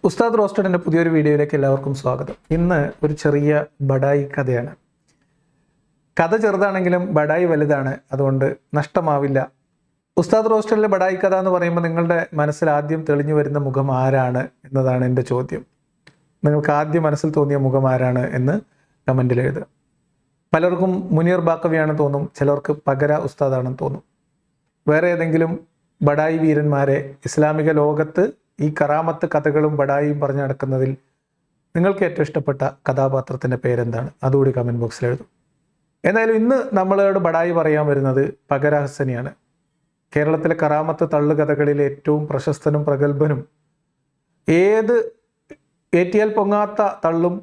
ഉസ്താദ് റോസ്റ്റഡിൻ്റെ പുതിയൊരു വീഡിയോയിലേക്ക് എല്ലാവർക്കും സ്വാഗതം. ഇന്ന് ഒരു ചെറിയ ബഡായി കഥയാണ്. കഥ ചെറുതാണെങ്കിലും ബഡായി വലുതാണ്, അതുകൊണ്ട് നഷ്ടമാവില്ല. ഉസ്താദ് റോസ്റ്റഡിലെ ബഡായി കഥ എന്ന് പറയുമ്പോൾ നിങ്ങളുടെ മനസ്സിൽ ആദ്യം തെളിഞ്ഞു വരുന്ന മുഖം ആരാണ് എന്നതാണ് എൻ്റെ ചോദ്യം. നിങ്ങൾക്ക് ആദ്യം മനസ്സിൽ തോന്നിയ മുഖം ആരാണ് എന്ന് കമൻറ്റിൽ എഴുതുക. പലർക്കും മുനീർ ബാക്കവിയാണെന്ന് തോന്നും, ചിലർക്ക് പകര ഉസ്താദാണെന്ന് തോന്നും. വേറെ ഏതെങ്കിലും ബഡായി വീരന്മാരെ ഇസ്ലാമിക ലോകത്ത് ഈ കറാമത്ത് കഥകളും ബഡായിയും പറഞ്ഞു നടക്കുന്നതിൽ നിങ്ങൾക്ക് ഏറ്റവും ഇഷ്ടപ്പെട്ട കഥാപാത്രത്തിൻ്റെ പേരെന്താണ്? അതുകൂടി കമൻറ്റ് ബോക്സിൽ എഴുതും. എന്തായാലും ഇന്ന് നമ്മളോട് ബഡായി പറയാൻ വരുന്നത് പകര ഹസ്സനെയാണ്. കേരളത്തിലെ കറാമത്ത് തള്ളുകഥകളിലെ ഏറ്റവും പ്രശസ്തനും പ്രഗത്ഭനും ഏത് ഏറ്റിയാൽ പൊങ്ങാത്ത തള്ളും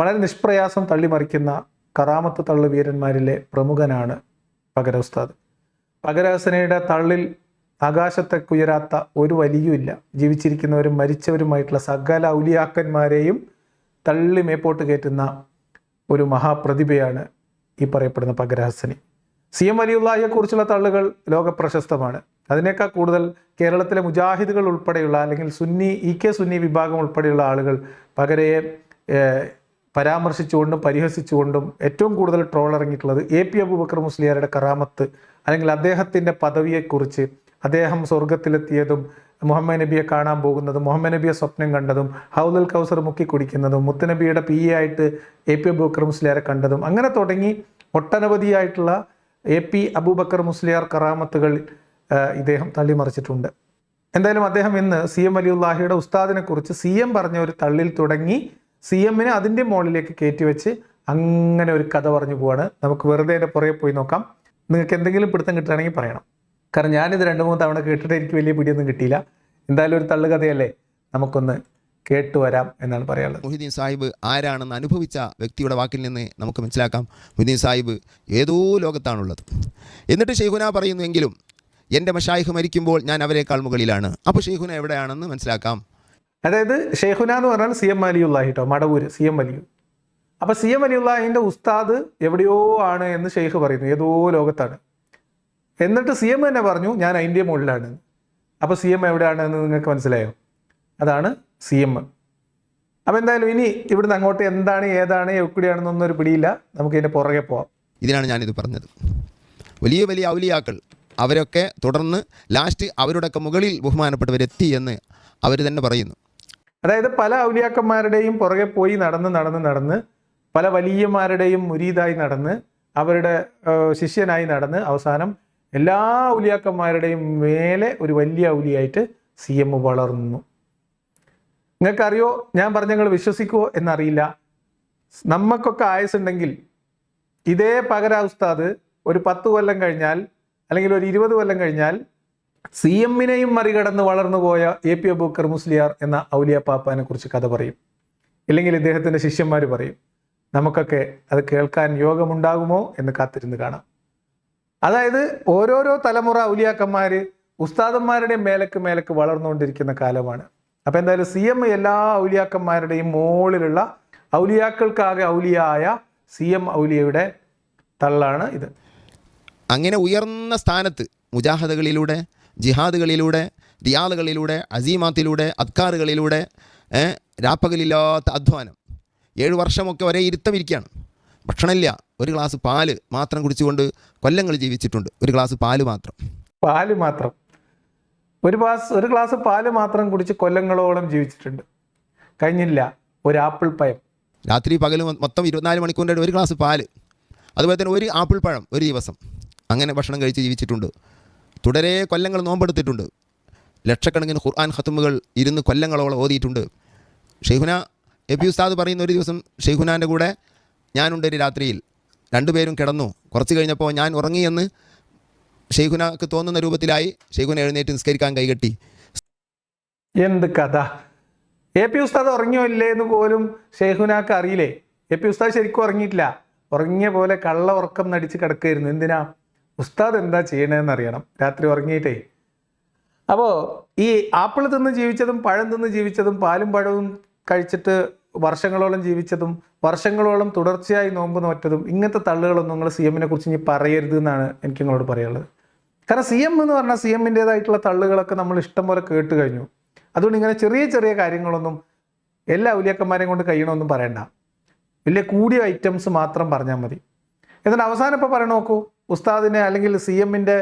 വളരെ നിഷ്പ്രയാസം തള്ളിമറിക്കുന്ന കറാമത്ത് തള്ളു വീരന്മാരിലെ പ്രമുഖനാണ് പകര ഉസ്താദ്. പകര ഹസ്സനയുടെ തള്ളിൽ ആകാശത്തേക്കുയരാത്ത ഒരു വലിയുമില്ല. ജീവിച്ചിരിക്കുന്നവരും മരിച്ചവരുമായിട്ടുള്ള സകല ഔലിയാക്കന്മാരെയും തള്ളി മേപ്പോട്ട് കയറ്റുന്ന ഒരു മഹാപ്രതിഭയാണ് ഈ പറയപ്പെടുന്ന പകര ഹസ്സനി. CM വലിയുള്ളാഹിയെക്കുറിച്ചുള്ള തള്ളുകൾ ലോകപ്രശസ്തമാണ്. അതിനേക്കാൾ കൂടുതൽ കേരളത്തിലെ മുജാഹിദുകൾ ഉൾപ്പെടെയുള്ള അല്ലെങ്കിൽ സുന്നി വിഭാഗം ഉൾപ്പെടെയുള്ള ആളുകൾ പകരയെ പരാമർശിച്ചുകൊണ്ടും പരിഹസിച്ചുകൊണ്ടും ഏറ്റവും കൂടുതൽ ട്രോൾ ഇറങ്ങിയിട്ടുള്ളത് AP അബൂബക്കർ മുസ്ലിയാരുടെ കറാമത്ത് അല്ലെങ്കിൽ അദ്ദേഹത്തിൻ്റെ പദവിയെക്കുറിച്ച്, അദ്ദേഹം സ്വർഗത്തിലെത്തിയതും മുഹമ്മദ് നബിയെ കാണാൻ പോകുന്നതും മുഹമ്മദ് നബിയെ സ്വപ്നം കണ്ടതും ഹൗദുൽ കൗസർ മുക്കി കുടിക്കുന്നതും മുത്തുനബിയുടെ PA ആയിട്ട് AP അബൂബക്കർ മുസ്ലിയാരെ കണ്ടതും അങ്ങനെ തുടങ്ങി ഒട്ടനവധിയായിട്ടുള്ള AP അബൂബക്കർ മുസ്ലിയാർ കറാമത്തുകൾ ഇദ്ദേഹം തള്ളിമറിച്ചിട്ടുണ്ട്. എന്തായാലും അദ്ദേഹം ഇന്ന് CM വലിയുള്ളാഹിയുടെ ഉസ്താദിനെ കുറിച്ച് CM പറഞ്ഞ ഒരു തള്ളിൽ തുടങ്ങി CMനെ അതിൻ്റെ മുകളിലേക്ക് കയറ്റി വെച്ച് അങ്ങനെ ഒരു കഥ പറഞ്ഞു പോവാണ്. നമുക്ക് വെറുതെ എൻ്റെ പുറകെ പോയി നോക്കാം. നിങ്ങൾക്ക് എന്തെങ്കിലും പിടുത്തം കിട്ടുകയാണെങ്കിൽ പറയണം. കാരണം ഞാനിത് 2-3 തവണ കേട്ടിട്ട് എനിക്ക് വലിയ പിടിയൊന്നും കിട്ടിയില്ല. എന്തായാലും ഒരു തള്ളുകഥയല്ലേ, നമുക്കൊന്ന് കേട്ടുവരാം എന്നാണ് പറയാനുള്ളത്. മുഹ്യിദ്ദീൻ സാഹിബ് ആരാണെന്ന് അനുഭവിച്ച വ്യക്തിയുടെ വാക്കിൽ നിന്ന് നമുക്ക് മനസ്സിലാക്കാം. മുഹ്യിദ്ദീൻ സാഹിബ് ഏതോ ലോകത്താണുള്ളത്. എന്നിട്ട് ഷെയ്ഖുന പറയുന്നുവെങ്കിലും എൻ്റെ മശായിഖ് മരിക്കുമ്പോൾ ഞാൻ അവരെക്കാൾ മുകളിലാണ്. അപ്പോൾ ഷെയ്ഖുന എവിടെയാണെന്ന് മനസ്സിലാക്കാം. അതായത് ഷെയ്ഖുന എന്ന് പറഞ്ഞാൽ CM വലിയുള്ളാഹി കേട്ടോ, മടവൂര് CM വലിയു. അപ്പോൾ CM വലിയുള്ളാഹിൻ്റെ ഉസ്താദ് എവിടെയോ ആണ് എന്ന് ഷെയ്ഖ് പറയുന്നു, ഏതോ ലോകത്താണ്. എന്നിട്ട് CM തന്നെ പറഞ്ഞു ഞാൻ അതിൻ്റെ മുകളിലാണ്. അപ്പോൾ CM എവിടെയാണ് എന്ന് നിങ്ങൾക്ക് മനസ്സിലായോ? അതാണ് CM. അപ്പോൾ എന്തായാലും ഇനി ഇവിടുന്ന് അങ്ങോട്ട് എന്താണ് ഏതാണ് എവിടെയാണെന്നൊന്നും ഒരു പിടിയില്ല, നമുക്ക് ഇതിൻ്റെ പുറകെ പോവാം. ഇതിനാണ് ഞാനിത് പറഞ്ഞത്. വലിയ വലിയ ഔലിയാക്കൾ അവരൊക്കെ തുടർന്ന് ലാസ്റ്റ് അവരുടെയൊക്കെ മുകളിൽ ബഹുമാനപ്പെട്ടവരെത്തി എന്ന് അവർ തന്നെ പറയുന്നു. അതായത് പല ഔലിയാക്കന്മാരുടെയും പുറകെ പോയി നടന്ന് പല വലിയമാരുടെയും മുരീദായി നടന്ന് അവരുടെ ശിഷ്യനായി നടന്ന് അവസാനം എല്ലാ ഔലിയാക്കന്മാരുടെയും മേലെ ഒരു വലിയ ഔലിയായിട്ട് CM വളർന്നു. നിങ്ങൾക്കറിയോ, ഞാൻ പറഞ്ഞ നിങ്ങൾ വിശ്വസിക്കുമോ എന്നറിയില്ല. നമുക്കൊക്കെ ആയുസുണ്ടെങ്കിൽ ഇതേ പകര ഉസ്താദ് ഒരു 10 കൊല്ലം കഴിഞ്ഞാൽ അല്ലെങ്കിൽ ഒരു 20 കൊല്ലം കഴിഞ്ഞാൽ CMനെയും മറികടന്ന് വളർന്നു പോയ AP അബൂബക്കർ മുസ്ലിയാർ എന്ന ഔലിയ പാപ്പാനെ കുറിച്ച് കഥ പറയും, ഇല്ലെങ്കിൽ ഇദ്ദേഹത്തിൻ്റെ ശിഷ്യന്മാർ പറയും. നമുക്കൊക്കെ അത് കേൾക്കാൻ യോഗമുണ്ടാകുമോ എന്ന് കാത്തിരുന്ന് കാണാം. അതായത് ഓരോരോ തലമുറ ഔലിയാക്കന്മാർ ഉസ്താദന്മാരുടെ മേലക്ക് വളർന്നുകൊണ്ടിരിക്കുന്ന കാലമാണ്. അപ്പോൾ എന്തായാലും CM എല്ലാ ഔലിയാക്കന്മാരുടെയും മുകളിലുള്ള ഔലിയാക്കൾക്കാകെ ഔലിയായ CM ഔലിയയുടെ തള്ളാണ് ഇത്. അങ്ങനെ ഉയർന്ന സ്ഥാനത്ത് മുജാഹദകളിലൂടെ, ജിഹാദുകളിലൂടെ, റിയാദുകളിലൂടെ, അസീമാത്തിലൂടെ, അദ്കാറുകളിലൂടെ രാപ്പകലില്ലാത്ത അധ്വാനം 7 വർഷമൊക്കെ ഒരേ ഇരുത്തമിരിക്കുകയാണ്. ഭക്ഷണമില്ല, ഒരു ഗ്ലാസ് പാല് മാത്രം കുടിച്ചുകൊണ്ട് കൊല്ലങ്ങൾ ജീവിച്ചിട്ടുണ്ട്. ഒരു ഗ്ലാസ് പാല് മാത്രം ഒരു ഗ്ലാസ് പാല് മാത്രം കുടിച്ച് കൊല്ലങ്ങളോളം ജീവിച്ചിട്ടുണ്ട്. കഴിഞ്ഞില്ല ഒരു ആപ്പിൾ പഴം, രാത്രി പകലും മൊത്തം 24 മണിക്കൂറിൻ്റെ ഒരു ഗ്ലാസ് പാല്, അതുപോലെ തന്നെ ഒരു ആപ്പിൾ പഴം ഒരു ദിവസം, അങ്ങനെ ഭക്ഷണം കഴിച്ച് ജീവിച്ചിട്ടുണ്ട്. തുടരെ കൊല്ലങ്ങൾ നോമ്പെടുത്തിട്ടുണ്ട്. ലക്ഷക്കണക്കിന് ഖുർആൻ ഖത്തുമുകൾ ഇരുന്ന് കൊല്ലങ്ങളോളം ഓതിയിട്ടുണ്ട്. ഷെയ്ഖുന AP ഉസ്താദ് പറയുന്ന ഒരു ദിവസം ഷെയ്ഖുനാൻ്റെ കൂടെ ഞാനുണ്ടൊരു രാത്രിയിൽ, രണ്ടുപേരും കിടന്നു. കുറച്ച് കഴിഞ്ഞപ്പോൾ ഞാൻ ഉറങ്ങിയെന്ന് ഷെയ്ഖുനക്ക് തോന്നുന്ന രൂപത്തിലായി. ഷെയ്ഖുന എഴുന്നേറ്റ് നിസ്കരിക്കാൻ കൈകെട്ടി. എന്ത് കഥ! AP ഉസ്താദ് ഉറങ്ങിയോ ഇല്ലേ എന്ന് പോലും ഷെയ്ഖുനാക്ക് അറിയില്ലേ? AP ഉസ്താദ് ശരിക്കും ഉറങ്ങിയിട്ടില്ല. ഉറങ്ങിയ പോലെ കള്ള ഉറക്കം നടിച്ച് കിടക്കുകയായിരുന്നു. എന്തിനാ? ഉസ്താദ് എന്താ ചെയ്യണതെന്ന് അറിയണം, രാത്രി ഉറങ്ങിയിട്ടേ. അപ്പോൾ ഈ ആപ്പിൾ തിന്ന് ജീവിച്ചതും പഴം തിന്ന് ജീവിച്ചതും പാലും പഴവും കഴിച്ചിട്ട് വർഷങ്ങളോളം ജീവിച്ചതും വർഷങ്ങളോളം തുടർച്ചയായി നോമ്പ് നോറ്റതും ഇങ്ങനത്തെ തള്ളുകളൊന്നും നിങ്ങൾ CMനെ കുറിച്ച് ഇനി പറയരുത് എന്നാണ് എനിക്ക് നിങ്ങളോട് പറയാനുള്ളത്. കാരണം CM എന്ന് പറഞ്ഞാൽ CMൻ്റേതായിട്ടുള്ള തള്ളുകളൊക്കെ നമ്മൾ ഇഷ്ടം പോലെ കേട്ട് കഴിഞ്ഞു. അതുകൊണ്ട് ഇങ്ങനെ ചെറിയ ചെറിയ കാര്യങ്ങളൊന്നും എല്ലാ ഔലിയാക്കന്മാരെയും കൊണ്ട് കഴിയണമെന്നും പറയണ്ട. വലിയ കൂടിയ ഐറ്റംസ് മാത്രം പറഞ്ഞാൽ മതി. എന്നിട്ട് അവസാനം ഇപ്പോൾ പറയണ നോക്കൂ, ഉസ്താദിനെ അല്ലെങ്കിൽ CMന്റെ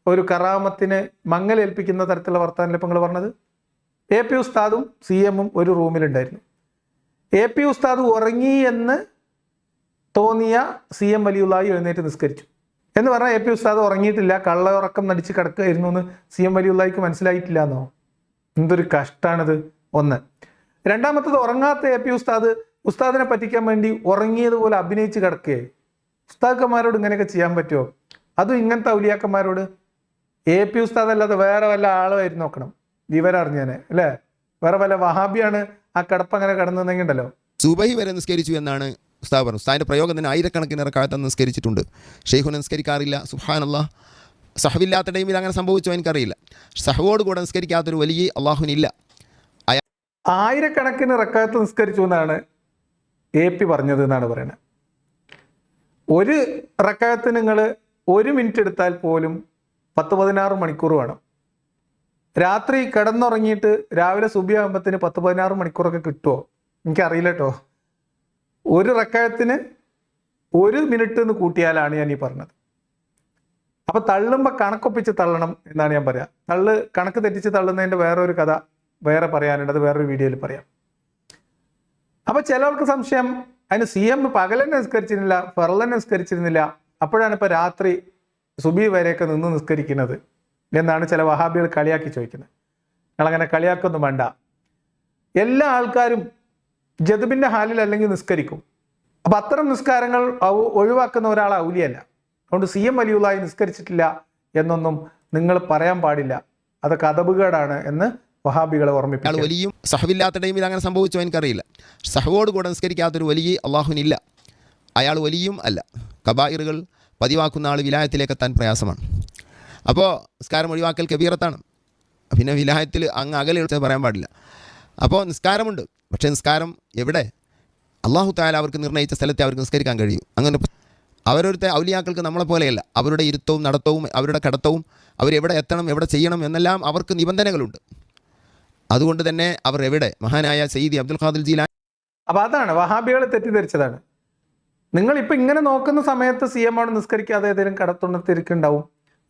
ഒരു കറാമത്തിന് മങ്ങലേൽപ്പിക്കുന്ന തരത്തിലുള്ള വർത്താനം ഇപ്പം നിങ്ങൾ പറഞ്ഞത്. AP ഉസ്താദും CMും ഒരു റൂമിലുണ്ടായിരുന്നു. AP ഉസ്താദ് ഉറങ്ങി എന്ന് തോന്നിയ CM വലിയുള്ളാഹി എഴുന്നേറ്റ് നിസ്കരിച്ചു എന്ന് പറഞ്ഞാൽ AP ഉസ്താദ് ഉറങ്ങിയിട്ടില്ല, കള്ള ഉറക്കം നടിച്ച് കിടക്കുകയായിരുന്നു എന്ന് CM വലിയുള്ളാഹിക്ക് മനസ്സിലായിട്ടില്ല എന്നോ? എന്തൊരു കഷ്ടാണിത്. ഒന്ന്. രണ്ടാമത്തത്, ഉറങ്ങാത്ത AP ഉസ്താദ് ഉസ്താദിനെ പറ്റിക്കാൻ വേണ്ടി ഉറങ്ങിയതുപോലെ അഭിനയിച്ച് കിടക്കുകയെ. ഉസ്താദന്മാരോട് ഇങ്ങനെയൊക്കെ ചെയ്യാൻ പറ്റുമോ? അതും ഇങ്ങനത്തെ ഔലിയാക്കന്മാരോട്. AP ഉസ്താദ് അല്ലാതെ വേറെ വല്ല ആളുമായിരുന്നു നോക്കണം, വിവരം അറിഞ്ഞേനെ അല്ലേ? വേറെ വല്ല വഹാബിയാണ് ആ കിടപ്പ് അങ്ങനെ കിടന്നെങ്കിൽ ഉണ്ടല്ലോ. സുബഹി വരെ നിസ്കരിച്ചു എന്നാണ് ഉസ്താദ് പറഞ്ഞു. ഉസ്താദിൻ്റെ പ്രയോഗം തന്നെ ആയിരക്കണക്കിന് റക്അത്ത് നിസ്കരിച്ചിട്ടുണ്ട്. ഷെയ്ഖുന നിസ്കരിക്കാറില്ല. സുബ്ഹാനല്ലാഹ്. സഹവില്ലാത്ത ടൈമിൽ അങ്ങനെ സംഭവിച്ചോ എനിക്കറിയില്ല. സഹവോട് കൂടെ നിസ്കരിക്കാത്തൊരു വലിയ അള്ളാഹുവിനില്ല. ആയിരക്കണക്കിന് റക്അത്ത് നിസ്കരിച്ചു എന്നാണ് AP പറഞ്ഞത് എന്നാണ് പറയുന്നത്. ഒരു റക്അത്തിന് നിങ്ങൾ 1 മിനിറ്റ് എടുത്താൽ പോലും 10-16 മണിക്കൂർ വേണം. രാത്രി കിടന്നുറങ്ങിയിട്ട് രാവിലെ സുബഹി ആകുമ്പത്തിന് 10-16 മണിക്കൂറൊക്കെ കിട്ടുമോ? എനിക്കറിയില്ല കേട്ടോ. ഒരു റക്അത്തിന് 1 മിനിറ്റ് എന്ന് കൂട്ടിയാലാണ് ഞാൻ ഈ പറഞ്ഞത്. അപ്പം തള്ളുമ്പോൾ കണക്കൊപ്പിച്ച് തള്ളണം എന്നാണ് ഞാൻ പറയാം. കണക്ക് തെറ്റിച്ച് തള്ളുന്നതിൻ്റെ വേറെ ഒരു കഥ വേറെ പറയാനുണ്ട്, അത് വേറൊരു വീഡിയോയിൽ പറയാം. അപ്പം ചിലർക്ക് സംശയം, അതിന് CM പകലെന്നെ നിസ്കരിച്ചിരുന്നില്ല, ഫർളന്നെ നിസ്കരിച്ചിരുന്നില്ല, അപ്പോഴാണ് ഇപ്പോൾ രാത്രി സുബഹി വരെയൊക്കെ നിന്ന് നിസ്കരിക്കുന്നത് എന്നാണ് ചില വഹാബികൾ കളിയാക്കി ചോദിക്കുന്നത്. ഞങ്ങളങ്ങനെ കളിയാക്കൊന്നും വേണ്ട. എല്ലാ ആൾക്കാരും ജദ്ബിൻ്റെ ഹാലിൽ അല്ലെങ്കിൽ നിസ്കരിക്കും. അപ്പം അത്തരം നിസ്കാരങ്ങൾ ഒഴിവാക്കുന്ന ഒരാൾ ഔലിയല്ല. അതുകൊണ്ട് CM വലിയുള്ളാഹി നിസ്കരിച്ചിട്ടില്ല എന്നൊന്നും നിങ്ങൾ പറയാൻ പാടില്ല. അതൊക്കെ അദബുകേടാണ് എന്ന് വഹാബികളെ ഓർമ്മിപ്പിക്കും. വലിയും സഹവില്ലാത്ത ടൈമിൽ അങ്ങനെ സംഭവിച്ചോ എനിക്കറിയില്ല. സഹവോട് കൂടെ നിസ്കരിക്കാത്തൊരു വലിയ അള്ളാഹുവിനില്ല. അയാൾ വലിയും അല്ല. കബായിറുകൾ പതിവാക്കുന്ന ആൾ വിലായത്തിലേക്ക് എത്താൻ പ്രയാസമാണ്. അപ്പോൾ നിസ്കാരം ഒഴിവാക്കൽ കബീറത്താണ്. പിന്നെ വിലായത്തിൽ അങ്ങ് അകലെ പറയാൻ പാടില്ല. അപ്പോൾ നിസ്കാരമുണ്ട്, പക്ഷേ നിസ്കാരം എവിടെ? അള്ളാഹു തആല അവർക്ക് നിർണ്ണയിച്ച സ്ഥലത്തെ അവർക്ക് നിസ്കരിക്കാൻ കഴിയും. അങ്ങനെ അവരൊരുത്തെ ഔലിയാക്കൾക്ക് നമ്മളെ പോലെയല്ല. അവരുടെ ഇരുത്തവും നടത്തവും അവരുടെ കടത്തവും അവരെവിടെ എത്തണം, എവിടെ ചെയ്യണം എന്നെല്ലാം അവർക്ക് നിബന്ധനകളുണ്ട്. അതുകൊണ്ട് തന്നെ അവർ എവിടെ? മഹാനായ സയ്യിദി അബ്ദുൽ ഖാദിർ ജീലാനി. അപ്പോൾ അതാണ് വഹാബികൾ തെറ്റിദ്ധരിച്ചതാണ്. നിങ്ങളിപ്പോൾ ഇങ്ങനെ നോക്കുന്ന സമയത്ത് CM ആണ് നിസ്കരിക്കാതെ ഏതെങ്കിലും കടത്തുണ്ണത്തിരിക്കുന്നുണ്ടാവും,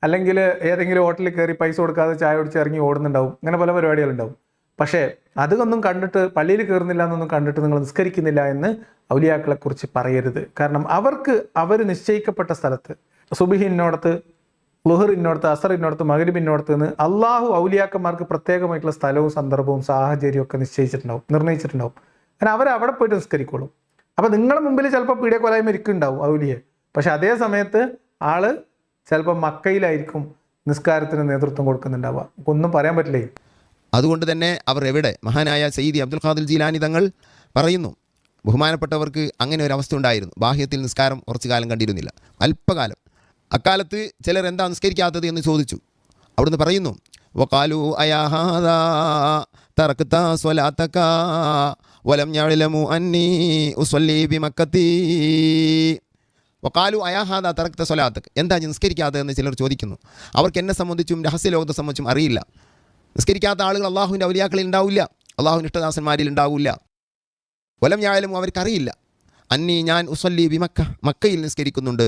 അല്ലെങ്കിൽ ഏതെങ്കിലും ഹോട്ടലിൽ കയറി പൈസ കൊടുക്കാതെ ചായ കുടിച്ച് ഇറങ്ങി ഓടുന്നുണ്ടാവും. അങ്ങനെ പല പരിപാടികളുണ്ടാവും. പക്ഷേ അതൊന്നും കണ്ടിട്ട് പള്ളിയിൽ കയറുന്നില്ല എന്നൊന്നും കണ്ടിട്ട് നിങ്ങൾ നിസ്കരിക്കുന്നില്ല എന്ന് ഔലിയാക്കളെക്കുറിച്ച് പറയരുത്. കാരണം അവർ നിശ്ചയിക്കപ്പെട്ട സ്ഥലത്ത് സുബഹി ഇന്നോടത്ത്, ളുഹർ ഇന്നോടത്ത്, അസർ ഇന്നോടത്ത്, മഗ്രിബ് ഇന്നോടത്ത് എന്ന് അള്ളാഹു ഔലിയാക്കന്മാർക്ക് പ്രത്യേകമായിട്ടുള്ള സ്ഥലവും സന്ദർഭവും സാഹചര്യവും ഒക്കെ നിർണ്ണയിച്ചിട്ടുണ്ടാവും. കാരണം അവരവിടെ പോയിട്ട് നിസ്കരിക്കോളും. അപ്പം നിങ്ങളുടെ മുമ്പിൽ ചിലപ്പോൾ പീഡിയ കൊലായ്മ ഇരിക്കുന്നുണ്ടാവും ഔലിയെ. പക്ഷെ അതേ സമയത്ത് ആള് ചിലപ്പോൾ മക്കയിലായിരിക്കും നിസ്കാരത്തിന് നേതൃത്വം കൊടുക്കുന്നുണ്ടാവുക. ഒന്നും പറയാൻ പറ്റില്ലേ. അതുകൊണ്ട് തന്നെ അവർ എവിടെ? മഹാനായ സയ്യിദി അബ്ദുൽ ഖാദിർ ജീലാനി തങ്ങൾ പറയുന്നു, ബഹുമാനപ്പെട്ടവർക്ക് അങ്ങനെ ഒരു അവസ്ഥ ഉണ്ടായിരുന്നു. ബാഹ്യത്തിൽ നിസ്കാരം കുറച്ചു കാലം കണ്ടിരുന്നില്ല, അല്പകാലം. അക്കാലത്ത് ചിലർ എന്താ നിസ്കരിക്കാത്തത് എന്ന് ചോദിച്ചു. അവിടുന്ന് പറയുന്നു, വഖാലു അയാ ഹാദാ തറക്ത സ്വലാത്തക വലം യഅലമു അന്നി ഉസല്ലി ബിമക്കത്തി. വഖാലു അയാ ഹാദാ തറക്ത സ്വലാത്തക, എന്താ നിസ്കരിക്കാത്തതെന്ന് ചിലർ ചോദിക്കുന്നു. അവർക്ക് എന്നെ സംബന്ധിച്ചും രഹസ്യലോകത്തെ സംബന്ധിച്ചും അറിയില്ല. നിസ്കരിക്കാത്ത ആളുകൾ അള്ളാഹുവിൻ്റെ ഔലിയാക്കളിൽ ഉണ്ടാവില്ല, അള്ളാഹുവിൻ്റെ ഇഷ്ടദാസന്മാരിൽ ഉണ്ടാവില്ല. വലം യഅലമു, അവർക്കറിയില്ല. അന്നി, ഞാൻ ഉസല്ലി ബിമക്ക, മക്കയിൽ നിസ്കരിക്കുന്നുണ്ട്.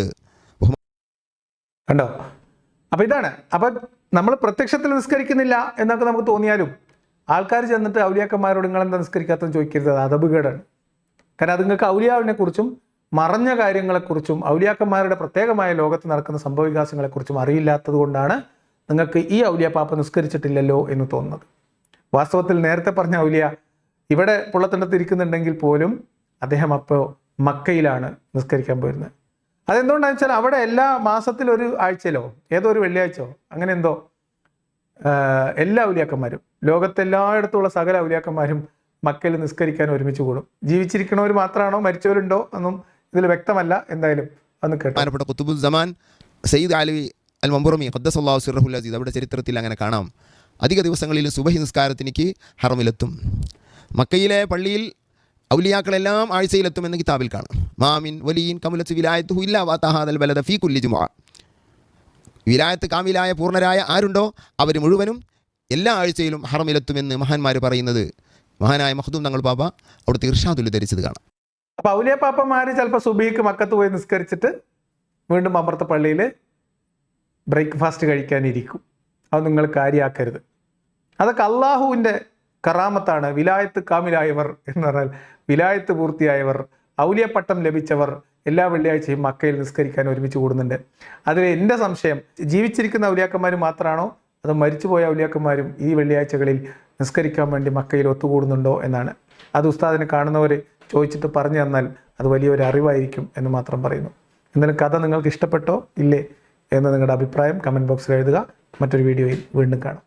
കണ്ടോ? അപ്പം ഇതാണ്. അപ്പം നമ്മൾ പ്രത്യക്ഷത്തിൽ നിസ്കരിക്കുന്നില്ല എന്നൊക്കെ നമുക്ക് തോന്നിയാലും ആൾക്കാർ ചെന്നിട്ട് ഔലിയാക്കന്മാരോട് നിങ്ങളെന്താ നിസ്കരിക്കാത്തെന്ന് ചോദിക്കരുത്. അത് അദബുകേടാണ്. കാരണം അത് നിങ്ങൾക്ക് ഔലിയാവിനെ കുറിച്ചും മറഞ്ഞ കാര്യങ്ങളെക്കുറിച്ചും ഔലിയാക്കന്മാരുടെ പ്രത്യേകമായ ലോകത്ത് നടക്കുന്ന സംഭവവികാസങ്ങളെക്കുറിച്ചും അറിയില്ലാത്തത് കൊണ്ടാണ് നിങ്ങൾക്ക് ഈ ഔലിയ പാപ്പ നിസ്കരിച്ചിട്ടില്ലല്ലോ എന്ന് തോന്നുന്നത്. വാസ്തവത്തിൽ നേരത്തെ പറഞ്ഞ ഔലിയ ഇവിടെ പുള്ളത്തിനകത്ത് ഇരിക്കുന്നുണ്ടെങ്കിൽ പോലും അദ്ദേഹം അപ്പോൾ മക്കയിലാണ് നിസ്കരിക്കാൻ പോയിരുന്നത്. അതെന്തുകൊണ്ടാണെന്ന് വെച്ചാൽ അവിടെ എല്ലാ മാസത്തിലൊരു ആഴ്ചയിലോ ഏതോ ഒരു വെള്ളിയാഴ്ചയോ അങ്ങനെ എന്തോ എല്ലാ ഔലിയാക്കന്മാരും, ലോകത്തെല്ലായിടത്തുള്ള സകല ഔലിയാക്കന്മാരും മക്കയിൽ നിസ്കരിക്കാൻ ഒരുമിച്ച് കൂടും. ജീവിച്ചിരിക്കണവർ മാത്രമാണോ മരിച്ചവരുണ്ടോ എന്നും ഇതിൽ വ്യക്തമല്ല. എന്തായാലും അന്ന് കേട്ടോ. ഖുതുബുൽ സമാൻ സയ്യിദ് അലി അൽ മംബറൂമി ഖദ്ദസല്ലാഹു സിർറഹുൽ അസീസ്, അവിടെ ചരിത്രത്തിൽ അങ്ങനെ കാണാം. അധിക ദിവസങ്ങളിൽ സുബഹി നിസ്കാരത്തിനിക്ക് ഹറമിലെത്തും. മക്കയിലെ പള്ളിയിൽ ഔലിയാക്കളെല്ലാം ആഴ്ചയിലെത്തുമെന്ന് കിതാബിൽ കാണാം. മാമിൻ വലിയൻ കമുലത്ത് വിലായത്തു ഇല്ലാ വാതഹാദൽ ബലദ ഫീ കുല്ലി ജുമുഅ. വിലായത്ത് കാമിലായ പൂർണ്ണരായ ആരുണ്ടോ അവർ മുഴുവനും എല്ലാ ആഴ്ചയിലും ഹറമിലെത്തുമെന്ന് മഹാന്മാർ പറയുന്നത് മഹാനായ മഖ്ദൂം തങ്ങൾ ബാബ അവിടുത്തെ ഇർഷാദുൽ ധരിച്ചത് കാണാം. അപ്പോൾ ഔലിയ പാപ്പന്മാർ ചിലപ്പോൾ സുബഹിക്ക് മക്കത്ത് പോയി നിസ്കരിച്ചിട്ട് വീണ്ടും അമൃത പള്ളിയിൽ ബ്രേക്ക്ഫാസ്റ്റ് കഴിക്കാനിരിക്കും. അത് നിങ്ങൾ കാര്യമാക്കരുത്. അതൊക്കെ അള്ളാഹുവിൻ്റെ കറാമത്താണ്. വിലായത്ത് കാമിലായവർ എന്ന് പറഞ്ഞാൽ വിലായത്ത് പൂർത്തിയായവർ, ഔലിയ പട്ടം ലഭിച്ചവർ എല്ലാ വെള്ളിയാഴ്ചയും മക്കയിൽ നിസ്കരിക്കാൻ ഒരുമിച്ച് കൂടുന്നുണ്ട്. അതിൽ എൻ്റെ സംശയം, ജീവിച്ചിരിക്കുന്ന ഔലിയാക്കന്മാർ മാത്രമാണോ അതോ മരിച്ചുപോയ ഔലിയാക്കന്മാരും ഈ വെള്ളിയാഴ്ചകളിൽ നിസ്കരിക്കാൻ വേണ്ടി മക്കയിൽ ഒത്തുകൂടുന്നുണ്ടോ എന്നാണ്. അത് ഉസ്താദിനെ കാണുന്നവർ ചോദിച്ചിട്ട് പറഞ്ഞു തന്നാൽ അത് വലിയൊരു അറിവായിരിക്കും എന്ന് മാത്രം പറയുന്നു. എന്തായാലും കഥ നിങ്ങൾക്ക് ഇഷ്ടപ്പെട്ടോ ഇല്ലേ എന്ന് നിങ്ങളുടെ അഭിപ്രായം കമൻറ്റ് ബോക്സിൽ എഴുതുക. മറ്റൊരു വീഡിയോയിൽ വീണ്ടും കാണാം.